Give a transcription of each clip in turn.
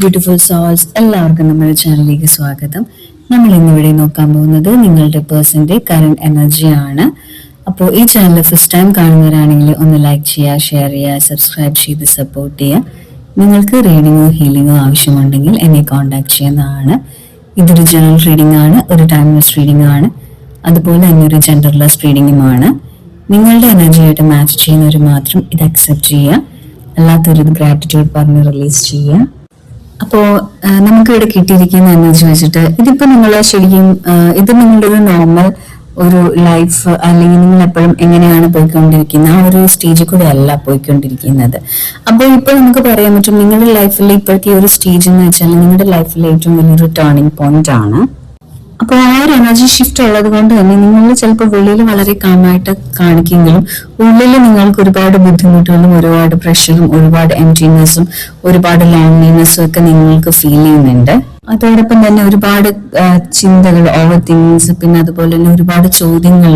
Beautiful souls, എല്ലാവർക്കും നമ്മുടെ ചാനലിലേക്ക് സ്വാഗതം. നമ്മൾ ഇന്നിവിടെ നോക്കാൻ പോകുന്നത് നിങ്ങളുടെ പേഴ്സന്റെ കറന്റ് എനർജിയാണ്. അപ്പോൾ ഈ ചാനൽ ഫസ്റ്റ് ടൈം കാണുന്നവരാണെങ്കിൽ ഒന്ന് ലൈക്ക് ചെയ്യുക, ഷെയർ ചെയ്യുക, സബ്സ്ക്രൈബ് ചെയ്ത് സപ്പോർട്ട് ചെയ്യുക. നിങ്ങൾക്ക് റീഡിങ്ങോ ഹീലിങ്ങോ ആവശ്യമുണ്ടെങ്കിൽ എന്നെ കോൺടാക്ട് ചെയ്യുന്നതാണ്. ഇതൊരു ജനറൽ റീഡിംഗ് ആണ്, ഒരു ടൈംലെസ് റീഡിംഗ് ആണ്, അതുപോലെ തന്നെ ഒരു ജെൻഡർലെസ് റീഡിംഗുമാണ്. നിങ്ങളുടെ എനർജിയായിട്ട് മാച്ച് ചെയ്യുന്നവർ മാത്രം ഇത് അക്സെപ്റ്റ് ചെയ്യുക, അല്ലാത്തൊരു ഗ്രാറ്റിറ്റ്യൂഡ് പറഞ്ഞ് റിലീസ് ചെയ്യുക. അപ്പോൾ നമുക്കിവിടെ കിട്ടിയിരിക്കുന്ന എനർജി വെച്ചിട്ട് ഇതിപ്പോ നിങ്ങൾ ശരിക്കും ഇത് നിങ്ങളുടെ ഒരു നോർമൽ ഒരു ലൈഫ് അല്ലെങ്കിൽ നിങ്ങൾ എപ്പോഴും എങ്ങനെയാണ് പോയിക്കൊണ്ടിരിക്കുന്നത് ആ ഒരു സ്റ്റേജിൽ കൂടെ അല്ല പോയിക്കൊണ്ടിരിക്കുന്നത്. അപ്പോൾ ഇപ്പൊ നമുക്ക് പറയാൻ പറ്റും നിങ്ങളുടെ ലൈഫിൽ ഇപ്പോഴത്തെ ഒരു സ്റ്റേജ് എന്ന് വെച്ചാൽ നിങ്ങളുടെ ലൈഫിലെ ഏറ്റവും വലിയൊരു ടേണിംഗ് പോയിന്റ് ആണ്. അപ്പോൾ ആ ഒരു എനർജി ഷിഫ്റ്റ് ഉള്ളത് കൊണ്ട് തന്നെ നിങ്ങൾ ചിലപ്പോൾ വെളിയിൽ വളരെ കാമായിട്ട് കാണിക്കുമെങ്കിലും ഉള്ളിൽ നിങ്ങൾക്ക് ഒരുപാട് ബുദ്ധിമുട്ടുകളും ഒരുപാട് പ്രഷറും ഒരുപാട് എംപ്റ്റിനെസ്സും ഒരുപാട് ലോൺലിനെസ്സും ഒക്കെ നിങ്ങൾക്ക് ഫീൽ ചെയ്യുന്നുണ്ട്. അതോടൊപ്പം തന്നെ ഒരുപാട് ചിന്തകൾ, ഓവർ തിങ്കിങ്സ്, പിന്നെ അതുപോലെ തന്നെ ഒരുപാട് ചോദ്യങ്ങൾ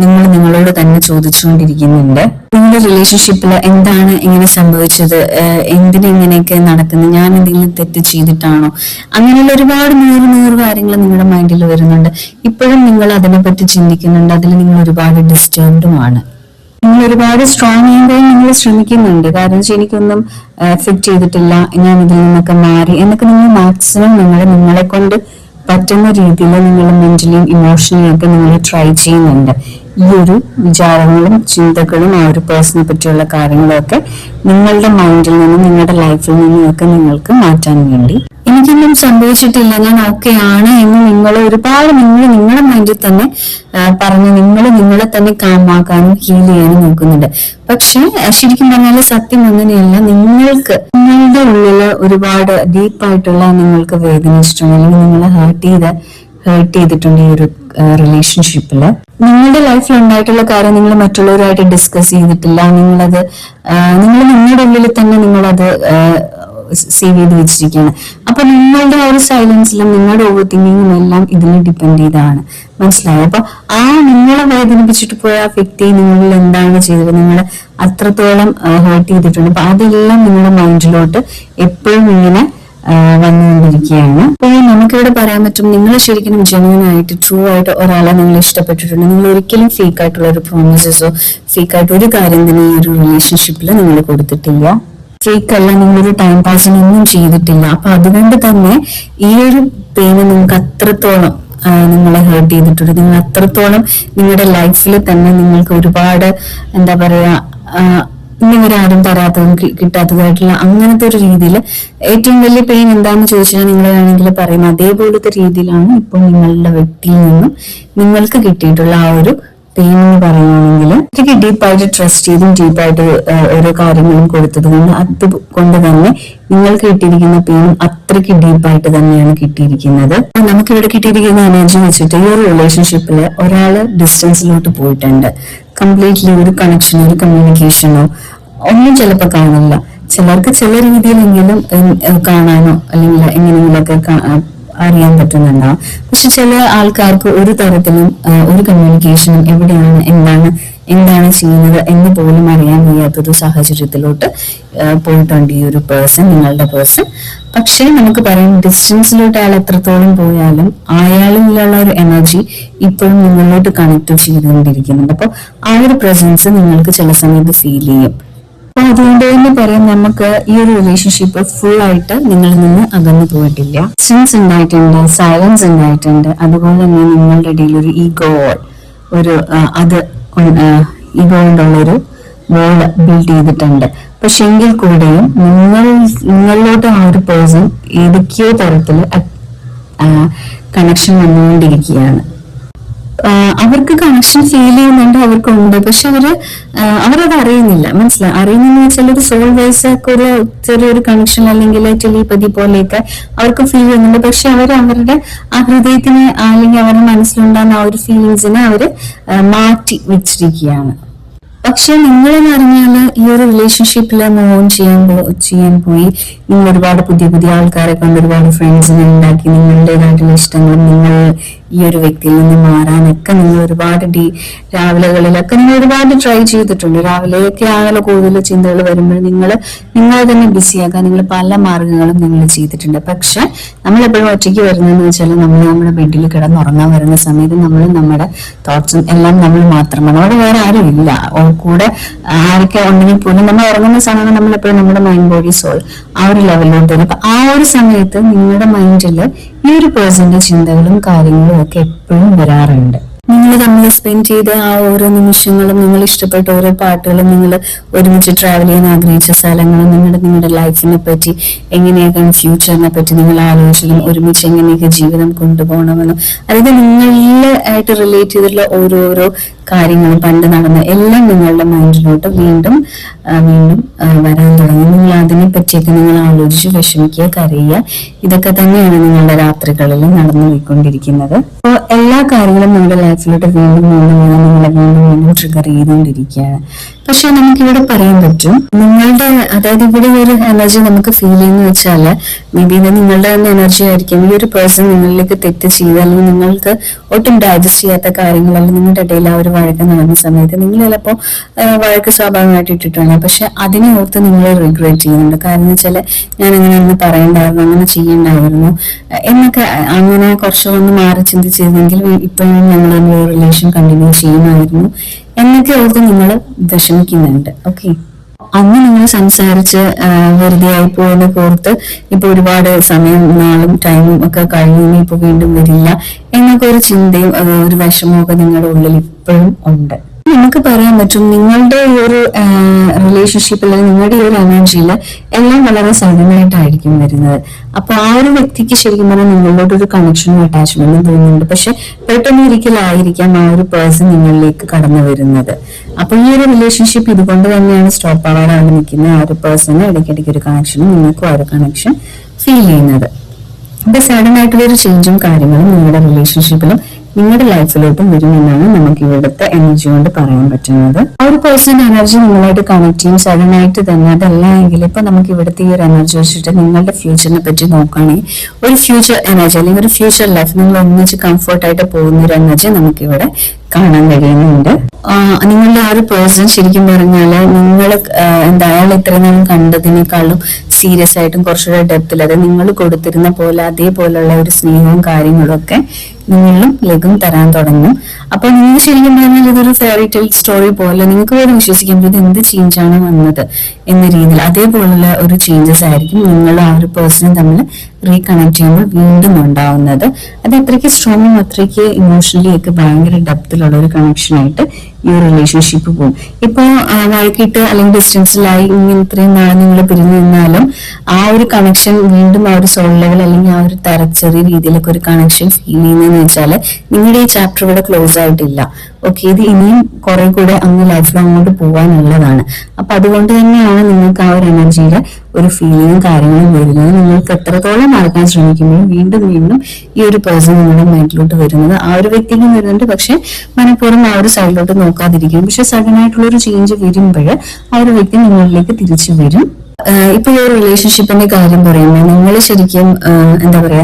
നിങ്ങൾ നിങ്ങളോട് തന്നെ ചോദിച്ചുകൊണ്ടിരിക്കുന്നുണ്ട്. നിങ്ങളുടെ റിലേഷൻഷിപ്പിൽ എന്താണ് ഇങ്ങനെ സംഭവിച്ചത്, എന്തിനെങ്ങനെയൊക്കെ നടക്കുന്നത്, ഞാൻ എന്തെങ്കിലും തെറ്റ് ചെയ്തിട്ടാണോ, അങ്ങനെയുള്ള ഒരുപാട് നൂറ് കാര്യങ്ങൾ നിങ്ങളുടെ മൈൻഡിൽ വരുന്നുണ്ട്. ഇപ്പോഴും നിങ്ങൾ അതിനെപ്പറ്റി ചിന്തിക്കുന്നുണ്ട്, അതിൽ നിങ്ങൾ ഒരുപാട് ഡിസ്റ്റർബ്ഡുമാണ്. നിങ്ങൾ ഒരുപാട് സ്ട്രോങ് ചെയ്യുമ്പോൾ നിങ്ങൾ ശ്രമിക്കുന്നുണ്ട്, കാരണം എനിക്കൊന്നും എഫക്ട് ചെയ്തിട്ടില്ല, ഞാൻ ഇതിൽ നിന്നൊക്കെ മാറി എന്നൊക്കെ നിങ്ങൾ മാക്സിമം നിങ്ങളെ കൊണ്ട് പറ്റുന്ന രീതിയിൽ നിങ്ങൾ മെന്റലിയും ഇമോഷണലിയും ഒക്കെ നിങ്ങൾ ട്രൈ ചെയ്യുന്നുണ്ട്. ഈ ഒരു വിചാരങ്ങളും ചിന്തകളും ആ ഒരു പേഴ്സണെ പറ്റിയുള്ള കാര്യങ്ങളൊക്കെ നിങ്ങളുടെ മൈൻഡിൽ നിന്നും നിങ്ങളുടെ ലൈഫിൽ നിന്നും ഒക്കെ നിങ്ങൾക്ക് മാറ്റാൻ വേണ്ടി. എനിക്കൊന്നും സംഭവിച്ചിട്ടില്ല, ഞാൻ ഓക്കെ ആണ് എന്ന് നിങ്ങൾ ഒരുപാട് നിങ്ങളുടെ മൈൻഡിൽ തന്നെ പറഞ്ഞ് നിങ്ങളെ തന്നെ കാമാക്കാനും ഹീൽ ചെയ്യാനും നോക്കുന്നുണ്ട്. പക്ഷെ ശരിക്കും പറഞ്ഞാൽ സത്യം അങ്ങനെയല്ല. നിങ്ങൾക്ക് നിങ്ങളുടെ ഉള്ളില് ഒരുപാട് ഡീപ്പായിട്ടുള്ള നിങ്ങൾക്ക് വേദനിച്ചിട്ടുണ്ട് അല്ലെങ്കിൽ നിങ്ങളെ ഹേർട്ട് ചെയ്തിട്ടുണ്ട് ഈ ഒരു റിലേഷൻഷിപ്പില്. നിങ്ങളുടെ ലൈഫിൽ ഉണ്ടായിട്ടുള്ള കാര്യം നിങ്ങൾ മറ്റുള്ളവരുമായിട്ട് ഡിസ്കസ് ചെയ്തിട്ടില്ല. നിങ്ങൾ നിങ്ങളുടെ ഉള്ളിൽ തന്നെ നിങ്ങളത് സേവ് ചെയ്ത് വെച്ചിരിക്കുകയാണ്. അപ്പൊ നിങ്ങളുടെ ആ ഒരു സൈലൻസിലും നിങ്ങളുടെ ഓവർ തിങ്കിങ്ങും എല്ലാം ഇതിനെ ഡിപ്പെൻഡ് ചെയ്താണ്. മനസ്സിലായോ? അപ്പൊ ആ നിങ്ങളെ വേദനിപ്പിച്ചിട്ട് പോയ ആ വ്യക്തി നിങ്ങളിൽ എന്താണ് ചെയ്തത്, നിങ്ങൾ അത്രത്തോളം ഹേർട്ട് ചെയ്തിട്ടുണ്ട്. അപ്പൊ അതെല്ലാം നിങ്ങളുടെ മൈൻഡിലോട്ട് എപ്പോഴും ഇങ്ങനെ വന്നുകൊണ്ടിരിക്കുകയാണ്. അപ്പോൾ നമുക്കിവിടെ പറയാൻ പറ്റും നിങ്ങൾ ശരിക്കും ജെന്യൂൻ ആയിട്ട് ട്രൂ ആയിട്ട് ഒരാളെ നിങ്ങൾ ഇഷ്ടപ്പെട്ടിട്ടുണ്ട്. നിങ്ങൾ ഒരിക്കലും ഫേക്ക് ആയിട്ടുള്ള ഒരു പ്രോമിസസോ ഫേക്ക് ആയിട്ട് ഒരു കാര്യം തന്നെ ഈ ഒരു റിലേഷൻഷിപ്പിൽ നിങ്ങൾ കൊടുത്തിട്ടില്ല. ഫേക്ക് അല്ല, നിങ്ങളൊരു ടൈം പാസിനൊന്നും ചെയ്തിട്ടില്ല. അപ്പൊ അതുകൊണ്ട് തന്നെ ഈ ഒരു പെയിന് നിങ്ങൾക്ക് അത്രത്തോളം നിങ്ങളെ ഹേർട്ട് ചെയ്തിട്ടുണ്ട്. നിങ്ങൾ അത്രത്തോളം നിങ്ങളുടെ ലൈഫിൽ തന്നെ നിങ്ങൾക്ക് ഒരുപാട് എന്താ പറയാ ഇവരാരും തരാത്തതും കിട്ടാത്തതായിട്ടുള്ള അങ്ങനത്തെ ഒരു രീതിയിൽ ഏറ്റവും വലിയ പെയിൻ എന്താണെന്ന് ചോദിച്ചാൽ നിങ്ങൾ വേണമെങ്കിൽ പറയും അതേപോലത്തെ രീതിയിലാണ് ഇപ്പോൾ നിങ്ങളുടെ വ്യക്തിയിൽ നിന്നും നിങ്ങൾക്ക് കിട്ടിയിട്ടുള്ള ആ ഒരു പെയിൻ എന്ന് പറയുകയാണെങ്കിൽ അത്രയ്ക്ക് ഡീപ്പായിട്ട് ട്രസ്റ്റ് ചെയ്തും ഡീപ്പായിട്ട് ഓരോ കാര്യങ്ങളും കൊടുത്തത് കൊണ്ട് അതുകൊണ്ട് തന്നെ നിങ്ങൾക്ക് കിട്ടിയിരിക്കുന്ന പെയിനും അത്രയ്ക്ക് ഡീപ്പായിട്ട് തന്നെയാണ് കിട്ടിയിരിക്കുന്നത്. നമുക്കിവിടെ കിട്ടിയിരിക്കുന്ന എനർജി വെച്ചിട്ട് ഈ ഒരു റിലേഷൻഷിപ്പില് ഒരാള് ഡിസ്റ്റൻസിലോട്ട് പോയിട്ടുണ്ട്. കംപ്ലീറ്റ്ലി ഒരു കണക്ഷനോ ഒരു കമ്മ്യൂണിക്കേഷനോ ഒന്നും ചിലപ്പോൾ കാണില്ല. ചിലർക്ക് ചില രീതിയിലെങ്കിലും കാണാനോ അല്ലെങ്കിൽ എങ്ങനെയെങ്കിലൊക്കെ അറിയാൻ പറ്റുന്നുണ്ടാവും. പക്ഷെ ചില ആൾക്കാർക്ക് ഒരു തരത്തിലും ഒരു കമ്മ്യൂണിക്കേഷനും എവിടെയാണ് എന്താണ് ചെയ്യുന്നത് എന്ന് പോലും അറിയാൻ വയ്യാത്തൊരു സാഹചര്യത്തിലോട്ട് പോയിട്ടുണ്ട് ഈ ഒരു പേഴ്സൺ, നിങ്ങളുടെ പേഴ്സൺ. പക്ഷെ നമുക്ക് പറയാം ഡിസ്റ്റൻസിലോട്ട് അയാൾ എത്രത്തോളം പോയാലും അയാളിലുള്ള ഒരു എനർജി ഇപ്പോഴും നിങ്ങളിലോട്ട് കണക്ട് ചെയ്തുകൊണ്ടിരിക്കുന്നുണ്ട്. അപ്പോൾ ആ ഒരു പ്രസൻസ് നിങ്ങൾക്ക് ചില സമയത്ത് ഫീൽ ചെയ്യും. അപ്പൊ അതുകൊണ്ട് തന്നെ പറയാം നമുക്ക് ഈ ഒരു റിലേഷൻഷിപ്പ് ഫുൾ ആയിട്ട് നിങ്ങളിൽ നിന്ന് അകന്നു പോയിട്ടില്ല. ഡിസ്റ്റൻസ് ഉണ്ടായിട്ടുണ്ട്, സൈലൻസ് ഉണ്ടായിട്ടുണ്ട്, അതുപോലെ തന്നെ നിങ്ങളുടെ ഇടയിൽ ഒരു ഈഗോ കൊണ്ടുള്ളൊരു വോൾ ബിൽഡ് ചെയ്തിട്ടുണ്ട്. പക്ഷെ എങ്കിൽ കൂടെയും നിങ്ങളിലോട്ട് ആ ഒരു പേഴ്സൺ ഏതൊക്കെയോ തരത്തില് കണക്ഷൻ വന്നുകൊണ്ടിരിക്കുകയാണ്. അവർക്ക് കണക്ഷൻ ഫീൽ ചെയ്യുന്നുണ്ട്, അവർക്കുണ്ട്. പക്ഷെ അവരത് അറിയുന്നില്ല. അറിയുന്നെന്ന് വെച്ചാൽ ഒരു സോൾ വൈസ് ഒക്കെ ഒരു ചെറിയൊരു കണക്ഷൻ അല്ലെങ്കിൽ ടെലിപതി പോലെയൊക്കെ അവർക്ക് ഫീൽ ചെയ്യുന്നുണ്ട്. പക്ഷെ അവരുടെ ആ ഹൃദയത്തിന് അല്ലെങ്കിൽ അവരുടെ മനസ്സിലുണ്ടാകുന്ന ആ ഒരു ഫീലിങ്സിനെ അവര് മാറ്റി വെച്ചിരിക്കുകയാണ്. പക്ഷെ നിങ്ങളെന്ന് പറഞ്ഞാല് ഈ ഒരു റിലേഷൻഷിപ്പില് മൂവ് ഓൺ ചെയ്യാൻ പോയി നിങ്ങൾ ഒരുപാട് പുതിയ ആൾക്കാരെ കൊണ്ട് ഒരുപാട് ഫ്രണ്ട്സിനെ ഉണ്ടാക്കി നിങ്ങളുടേതായിട്ടുള്ള ഇഷ്ടങ്ങളും നിങ്ങൾ ഈ ഒരു വ്യക്തിയിൽ നിന്ന് മാറാനൊക്കെ നിങ്ങൾ ഒരുപാട് രാവിലെകളിലൊക്കെ നിങ്ങൾ ഒരുപാട് ട്രൈ ചെയ്തിട്ടുണ്ട്. രാവിലെയൊക്കെ ആണല്ലോ കൂടുതൽ ചിന്തകൾ വരുമ്പോൾ നിങ്ങളെ തന്നെ ബിസിയാക്കാൻ നിങ്ങൾ പല മാർഗങ്ങളും നിങ്ങൾ ചെയ്തിട്ടുണ്ട്. പക്ഷെ നമ്മളെപ്പോഴും ഒറ്റയ്ക്ക് വരുന്നതെന്ന് വെച്ചാൽ നമ്മൾ നമ്മുടെ ബെഡിൽ കിടന്നുറങ്ങാൻ വരുന്ന സമയത്ത് നമ്മുടെ തോട്ട്സും എല്ലാം നമ്മൾ മാത്രമാണ്. അവിടെ വേറെ ആരും ഇല്ല. കൂടെ ആരൊക്കെ ഉണ്ടെങ്കിൽ പോലും നമ്മൾ ഉറങ്ങുന്ന സമയം നമ്മളെപ്പോഴും നമ്മുടെ മൈൻഡ് ബോഡി സോൾ ആ ഒരു ലെവലിലോട്ട് വരും. അപ്പൊ ആ ഒരു സമയത്ത് നിങ്ങളുടെ മൈൻഡിൽ ഈ ഒരു പേഴ്സന്റെ ചിന്തകളും കാര്യങ്ങളും ഒക്കെ എപ്പോഴും വരാറുണ്ട്. നിങ്ങൾ തമ്മിൽ സ്പെൻഡ് ചെയ്ത ആ ഓരോ നിമിഷങ്ങളും, നിങ്ങൾ ഇഷ്ടപ്പെട്ട ഓരോ പാട്ടുകളും, നിങ്ങൾ ഒരുമിച്ച് ട്രാവൽ ചെയ്യാൻ ആഗ്രഹിച്ച സ്ഥലങ്ങളും, നിങ്ങളുടെ ലൈഫിനെ പറ്റി, എങ്ങനെയൊക്കെയാണ് ഫ്യൂച്ചറിനെ പറ്റി നിങ്ങൾ ആലോചിച്ചതും, ഒരുമിച്ച് എങ്ങനെയൊക്കെ ജീവിതം കൊണ്ടുപോകണമെന്നും, അതായത് നിങ്ങളായിട്ട് റിലേറ്റ് ചെയ്തിട്ടുള്ള ഓരോരോ കാര്യങ്ങളും പണ്ട് നടന്ന എല്ലാം നിങ്ങളുടെ മൈൻഡിലോട്ട് വീണ്ടും വരാൻ തുടങ്ങി. നിങ്ങൾ അതിനെ പറ്റിയൊക്കെ നിങ്ങൾ ആലോചിച്ച് വിഷമിക്കുക, കരയുക. ഇതൊക്കെ തന്നെയാണ് നിങ്ങളുടെ രാത്രികളിൽ നടന്നു പോയിക്കൊണ്ടിരിക്കുന്നത്. അപ്പോൾ എല്ലാ കാര്യങ്ങളും നിങ്ങളുടെ ലൈഫിലോട്ട് നിങ്ങളെ വീണ്ടും ട്രിഗർ ചെയ്തുകൊണ്ടിരിക്കുകയാണ്. പക്ഷെ നമുക്കിവിടെ പറയാൻ പറ്റും, നിങ്ങളുടെ അതായത് ഇവിടെ ഒരു എനർജി നമുക്ക് ഫീൽ ചെയ്യുന്ന വെച്ചാല് മേ ബി ഇത് നിങ്ങളുടെ തന്നെ എനർജി ആയിരിക്കും. ഈ ഒരു പേഴ്സൺ നിങ്ങളിലേക്ക് തെറ്റ് ചെയ്ത്, അല്ലെങ്കിൽ നിങ്ങൾക്ക് ഒട്ടും ഡൈജസ്റ്റ് ചെയ്യാത്ത കാര്യങ്ങൾ, അല്ലെങ്കിൽ നിങ്ങളുടെ ഇടയിൽ ആ ഒരു വഴക്ക് നടന്ന സമയത്ത് നിങ്ങൾ ചിലപ്പോൾ വഴക്ക് സ്വാഭാവികമായിട്ട് ഇട്ടിട്ടുണ്ട്. പക്ഷെ അതിനെ ഓർത്ത് നിങ്ങൾ റിഗ്രറ്റ് ചെയ്യുന്നുണ്ട്. കാരണം വെച്ചാൽ ഞാൻ അങ്ങനെ പറയണ്ടായിരുന്നു, അങ്ങനെ ചെയ്യണ്ടായിരുന്നു എന്നൊക്കെ, അങ്ങനെ കുറച്ചൊന്ന് മാറി ചിന്തിച്ചിരുന്നെങ്കിൽ ഇപ്പോഴും ഞങ്ങൾ റിലേഷൻ കണ്ടിന്യൂ ചെയ്യുമായിരുന്നു എന്നൊക്കെ ഓർത്ത് നിങ്ങൾ വിഷമിക്കുന്നുണ്ട്. ഓക്കെ, അന്ന് നിങ്ങൾ സംസാരിച്ച് വെറുതെ ആയി പോയെന്ന് ഓർത്ത് ഇപ്പൊ ഒരുപാട് സമയം, നാളും ടൈമും ഒക്കെ കഴിഞ്ഞു, ഇപ്പൊ വീണ്ടും വരില്ല എന്നൊക്കെ ഒരു ചിന്തയും ഒരു വിഷമവും ഒക്കെ നിങ്ങളുടെ ഉള്ളിൽ ഇപ്പോഴും ഉണ്ട്. നമുക്ക് പറയാൻ പറ്റും നിങ്ങളുടെ ഈ ഒരു റിലേഷൻഷിപ്പിൽ, നിങ്ങളുടെ ഈ ഒരു എനർജിയിൽ എല്ലാം വളരെ സഡനായിട്ടായിരിക്കും വരുന്നത്. അപ്പൊ ആ ഒരു വ്യക്തിക്ക് ശരിക്കും പറഞ്ഞാൽ നിങ്ങളോട് ഒരു കണക്ഷനും അറ്റാച്ച്മെന്റും തോന്നുന്നുണ്ട്. പക്ഷെ പെട്ടെന്ന് ഒരിക്കലായിരിക്കാം ആ ഒരു പേഴ്സൺ നിങ്ങളിലേക്ക് കടന്നു വരുന്നത്. അപ്പൊ ഈ ഒരു റിലേഷൻഷിപ്പ് ഇതുകൊണ്ട് തന്നെയാണ് സ്റ്റോപ്പ് ആവാനാണ് നിൽക്കുന്നത്. ആ ഒരു പേഴ്സണ് ഇടയ്ക്കിടയ്ക്ക് ഒരു കണക്ഷനും നിങ്ങൾക്കും ആ ഒരു കണക്ഷൻ ഫീൽ ചെയ്യുന്നത്. അപ്പൊ സഡൻ ആയിട്ടുള്ള ഒരു ചേഞ്ചും കാര്യങ്ങളും നിങ്ങളുടെ റിലേഷൻഷിപ്പിലും നിങ്ങളുടെ ലൈഫിലോട്ടും വരുമെന്നാണ് നമുക്ക് ഇവിടുത്തെ എനർജി കൊണ്ട് പറയാൻ പറ്റുന്നത്. ആ ഒരു പേഴ്സൺ എനർജി നിങ്ങളായിട്ട് കണക്ട് ചെയ്യും സഡൻ ആയിട്ട് തന്നെ. അതല്ല എങ്കിൽ ഇപ്പൊ നമുക്ക് ഇവിടുത്തെ ഈ ഒരു എനർജി വെച്ചിട്ട് നിങ്ങളുടെ ഫ്യൂച്ചറിനെ പറ്റി നോക്കുകയാണെങ്കിൽ ഒരു ഫ്യൂച്ചർ എനർജി അല്ലെങ്കിൽ ഒരു ഫ്യൂച്ചർ ലൈഫ് നിങ്ങൾ ഒന്നിച്ച് കംഫർട്ടായിട്ട് പോകുന്ന ഒരു എനർജി നമുക്ക് ഇവിടെ കാണാൻ കഴിയുന്നുണ്ട്. നിങ്ങളുടെ ആ ഒരു പേഴ്സൺ ശരിക്കും പറഞ്ഞാല് നിങ്ങൾ അയാൾ ഇത്രയും നാളും കണ്ടതിനേക്കാളും സീരിയസ് ആയിട്ടും കുറച്ചുകൂടെ ഡെപ്തിൽ, അതായത് നിങ്ങൾ കൊടുത്തിരുന്ന പോലെ അതേപോലെയുള്ള ഒരു സ്നേഹവും കാര്യങ്ങളും ഒക്കെ നിങ്ങളിലേക്കും തരാൻ തുടങ്ങും. അപ്പൊ നിങ്ങൾ ശരിക്കും പറഞ്ഞാൽ ഇതൊരു ഫെയറി ടെയിൽ സ്റ്റോറി പോലെ നിങ്ങൾക്ക് പോലും വിശ്വസിക്കാൻ പറ്റും എന്ത് ചേഞ്ചാണ് വന്നത് എന്ന രീതിയിൽ. അതേപോലുള്ള ഒരു ചേഞ്ചസ് ആയിരിക്കും നിങ്ങൾ ആ ഒരു പേഴ്സണെ തമ്മിൽ റീകണക്ട് ചെയ്യുമ്പോൾ വീണ്ടും ഉണ്ടാവുന്നത്. അത് അത്രയ്ക്ക് സ്ട്രോങ്ങും അത്രയ്ക്ക് ഇമോഷണലി ഒക്കെ ഭയങ്കര ഡെപ്തിലുള്ള ഒരു കണക്ഷൻ ആയിട്ട് ഈ ഒരു റിലേഷൻഷിപ്പ് പോകും. ഇപ്പൊ വഴക്കിട്ട് അല്ലെങ്കിൽ ഡിസ്റ്റൻസിലായി ഇങ്ങനെ ഇത്രയും നാളെ നിങ്ങൾ പിരിഞ്ഞു നിന്നാലും ആ ഒരു കണക്ഷൻ വീണ്ടും ആ ഒരു സോൾ ലെവൽ അല്ലെങ്കിൽ ആ ഒരു ചെറിയ രീതിയിലൊക്കെ ഒരു കണക്ഷൻ ഫീൽ ചെയ്യുന്നതെന്ന് വെച്ചാല് നിങ്ങളുടെ ഈ ചാപ്റ്റർ ഇവിടെ ക്ലോസ് ആയിട്ടില്ല. ഓക്കെ, ഇത് ഇനിയും കുറെ കൂടെ അങ്ങ് ലൈഫിൽ അങ്ങോട്ട് പോകാനുള്ളതാണ്. അപ്പൊ അതുകൊണ്ട് തന്നെയാണ് നിങ്ങൾക്ക് ആ ഒരു എനർജിയിലെ ഒരു ഫീലിങ്ങും കാര്യങ്ങളും വരുന്നത്. നിങ്ങൾക്ക് എത്രത്തോളം മറക്കാൻ ശ്രമിക്കുമ്പോഴും വീണ്ടും ഈ ഒരു പേഴ്സൺ നിങ്ങളുടെ മൈൻഡിലോട്ട് വരുന്നത്. ആ ഒരു വ്യക്തിക്കും വരുന്നുണ്ട്, പക്ഷെ മനഃപൂർവ്വം ആ ഒരു സൈഡിലോട്ട് നോക്കാതിരിക്കും. പക്ഷെ സഡൻ ആയിട്ടുള്ള ഒരു ചേഞ്ച് വരുമ്പോൾ ആ ഒരു വ്യക്തി നിങ്ങളിലേക്ക് തിരിച്ചു വരും. ഇപ്പൊ ഈ ഒരു റിലേഷൻഷിപ്പിന്റെ കാര്യം പറയുമ്പോൾ നിങ്ങൾ ശരിക്കും എന്താ പറയാ,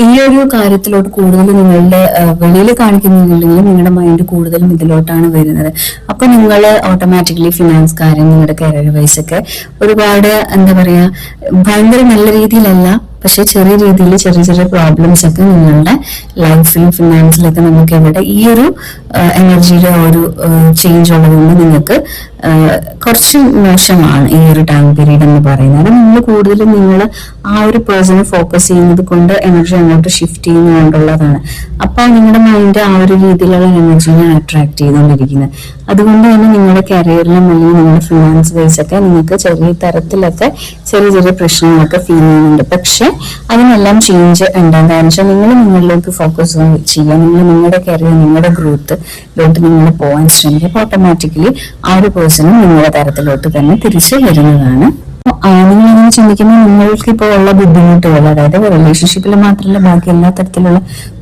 ഈ ഒരു കാര്യത്തിലോട്ട് കൂടുതൽ നിങ്ങളുടെ വെളിയിൽ കാണിക്കുന്നുണ്ടെങ്കിലും നിങ്ങളുടെ മൈൻഡ് കൂടുതലും ഇതിലോട്ടാണ് വരുന്നത്. അപ്പൊ നിങ്ങൾ ഓട്ടോമാറ്റിക്കലി ഫിനാൻസ് കാര്യം, നിങ്ങളുടെ കരിയർ വൈസ് ഒക്കെ ഒരുപാട് എന്താ പറയാ ഭയങ്കര നല്ല രീതിയിലല്ല, പക്ഷെ ചെറിയ രീതിയിൽ ചെറിയ പ്രോബ്ലംസ് ഒക്കെ നിങ്ങളുടെ ലൈഫിലും ഫിനാൻസിലൊക്കെ നമുക്ക് ഇവിടെ ഈ ഒരു എനർജിയുടെ ഒരു ചേഞ്ച് ഉള്ളതുകൊണ്ട് നിങ്ങൾക്ക് കുറച്ച് മോശമാണ് ഈ ഒരു ടൈം പീരീഡ് എന്ന് പറയുന്നത്. നിങ്ങൾ കൂടുതലും നിങ്ങൾ ആ ഒരു പേഴ്സണെ ഫോക്കസ് ചെയ്യുന്നത് കൊണ്ട് എനർജി അങ്ങോട്ട് ഷിഫ്റ്റ് ചെയ്യുന്നതുകൊണ്ടുള്ളതാണ്. അപ്പൊ നിങ്ങളുടെ മൈൻഡ് ആ ഒരു രീതിയിലുള്ള എനർജിനെ അട്രാക്ട് ചെയ്തുകൊണ്ടിരിക്കുന്നത്. അതുകൊണ്ട് തന്നെ നിങ്ങളുടെ കരിയറിലും അല്ലെങ്കിൽ നിങ്ങളുടെ ഫിനാൻസ് വൈസ് ഒക്കെ നിങ്ങൾക്ക് ചെറിയ തരത്തിലൊക്കെ ചെറിയ പ്രശ്നങ്ങളൊക്കെ ഫീൽ ചെയ്യുന്നുണ്ട്. പക്ഷെ അതിനെല്ലാം ചേഞ്ച് ഉണ്ടാകും. കാരണം വെച്ചാൽ നിങ്ങൾ നിങ്ങളിലേക്ക് ഫോക്കസ് ചെയ്യുക, നിങ്ങൾ നിങ്ങളുടെ കരിയർ, നിങ്ങളുടെ ഗ്രോത്തിലോട്ട് നിങ്ങൾ പോകാൻ ശ്രമിക്കുക. അപ്പൊ ഓട്ടോമാറ്റിക്കലി ആ ഒരു പേഴ്സണും നിങ്ങളുടെ തരത്തിലോട്ട് തന്നെ തിരിച്ചു വരുന്നതാണ്. നിങ്ങൾ അങ്ങനെ ചിന്തിക്കുമ്പോൾ നിങ്ങൾക്ക് ഇപ്പോൾ ഉള്ള ബുദ്ധിമുട്ടുകൾ, അതായത് റിലേഷൻഷിപ്പിൽ മാത്രമല്ല ബാക്കി എല്ലാ തരത്തിലുള്ള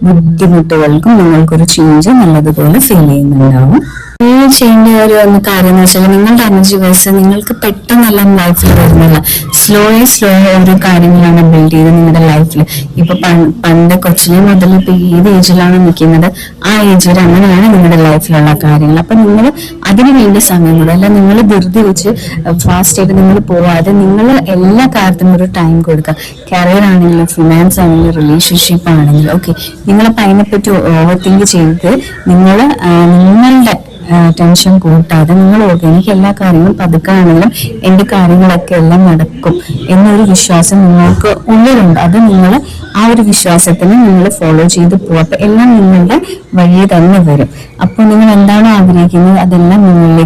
ബുദ്ധിമുട്ടുകൾക്കും നിങ്ങൾക്കൊരു ചേഞ്ച് നല്ലതുപോലെ ഫീൽ ചെയ്യുന്നുണ്ടാവും. നിങ്ങൾ ചെയ്യേണ്ട ഒരു കാര്യം എന്ന് വെച്ചാൽ നിങ്ങളുടെ എനർജി വൈസ് നിങ്ങൾക്ക് പെട്ടെന്നെല്ലാം ലൈഫിൽ വരുന്നില്ല. സ്ലോ ഓരോ കാര്യങ്ങളാണ് ബിൽഡ് ചെയ്ത് നിങ്ങളുടെ ലൈഫിൽ. ഇപ്പൊ പണ്ട് കൊച്ചിലെ മുതൽ ഇപ്പൊ ഏത് ഏജിലാണ് നിൽക്കുന്നത് ആ ഏജ് വരെ അങ്ങനെയാണ് നിങ്ങളുടെ ലൈഫിലുള്ള കാര്യങ്ങൾ. അപ്പൊ നിങ്ങൾ അതിന് വേണ്ടി സമയം കൊടുക്കുക. അല്ല നിങ്ങൾ ധൃതി വെച്ച് ഫാസ്റ്റ് ആയിട്ട് നിങ്ങൾ പോവാതെ നിങ്ങൾ എല്ലാ കാര്യത്തിനും ഒരു ടൈം കൊടുക്കുക. കരിയർ ആണെങ്കിലും ഫിനാൻസ് ആണെങ്കിലും റിലേഷൻഷിപ്പ് ആണെങ്കിലും ഓക്കെ, നിങ്ങളപ്പോൾ അതിനെപ്പറ്റി ഓവർ തിങ്ക് ചെയ്ത് നിങ്ങൾ നിങ്ങളുടെ ടെൻഷൻ കൂട്ടാതെ നിങ്ങൾ എനിക്ക് എല്ലാ കാര്യങ്ങളും പതുക്കാണെങ്കിലും എന്റെ കാര്യങ്ങളൊക്കെ എല്ലാം നടക്കും എന്നൊരു വിശ്വാസം നിങ്ങൾക്ക് ഉള്ളിലുണ്ട്. അത് നിങ്ങൾ ആ ഒരു വിശ്വാസത്തിന് നിങ്ങൾ ഫോളോ ചെയ്ത് പോകും. അപ്പൊ എല്ലാം നിങ്ങളുടെ വഴിയെ തന്നെ വരും. അപ്പോൾ നിങ്ങൾ എന്താണോ ആഗ്രഹിക്കുന്നത് അതെല്ലാം നിങ്ങളിലേക്ക്